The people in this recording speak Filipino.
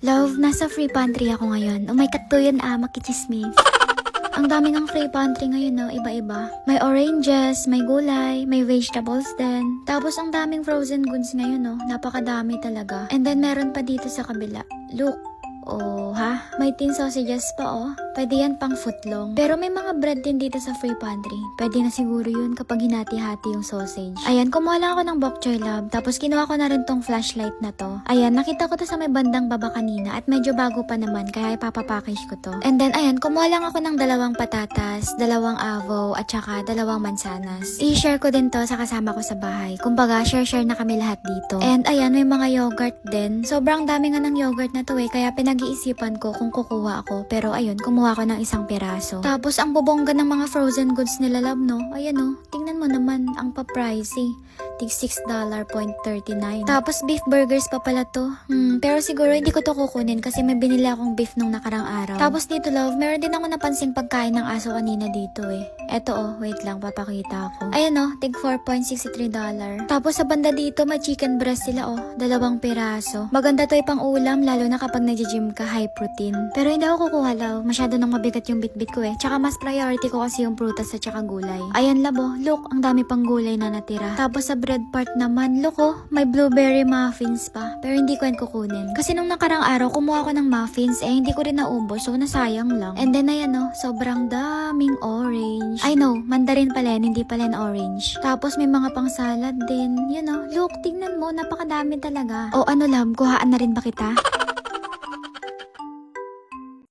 Love, nasa free pantry ako ngayon. Oh my God, to yun makichismis. Ang daming ang free pantry ngayon, no? Iba-iba. May oranges, may gulay, may vegetables din. Tapos ang daming frozen goods ngayon, no? Napakadami talaga. And then meron pa dito sa kabila. Look. Oh, ha? May tin sausages pa, oh. Pwede yan pang footlong. Pero may mga bread din dito sa free pantry. Pwede na siguro yun kapag hinati-hati yung sausage. Ayan, kumuha lang ako ng bok choy, love. Tapos kinuha ko na rin tong flashlight na to. Ayan, nakita ko to sa may bandang baba kanina at medyo bago pa naman kaya ipapapackage ko to. And then, ayan, kumuha lang ako ng 2 patatas, 2 avo, at saka 2 mansanas. I-share ko din to sa kasama ko sa bahay. Kumbaga, share-share na kami lahat dito. And ayan, may mga yogurt din. Sobrang dami nga ng yogurt na to kaya pinag-iisipan ko kung kukuha ako. Pero ayun, kumuha ko ng 1 piraso. Tapos ang bubongga ng mga frozen goods nila, love, no? Ayan, no? Tingnan mo naman, ang pa-pricey. Tig $6.39. Tapos beef burgers pa pala to. Pero siguro hindi ko to kukunin kasi may binili akong beef nung nakarang araw. Tapos dito, love, meron din ako napansing pagkain ng aso kanina dito Eto wait lang, papakita ko. Ayan tig $4.63. Tapos sa banda dito, may chicken breast sila 2 piraso. Maganda to pang ulam, lalo na kapag nag-gym ka, high protein. Pero hindi ako kukuha, love. Masyado nang mabigat yung bitbit ko Tsaka mas priority ko kasi yung prutas at saka gulay. Ayan, love, look, ang dami pang gulay na natira. Tapos sa bread part naman, look may blueberry muffins pa. Pero hindi ko yan kukunin. Kasi nung nakarang araw, kumuha ko ng muffins hindi ko rin naubos. So, nasayang lang. And then, ayan sobrang daming orange. I know, mandarin pala yan, hindi pala yan orange. Tapos, may mga pang salad din. Look, tignan mo, napakadami talaga. O ano, love, kuhaan na rin ba kita?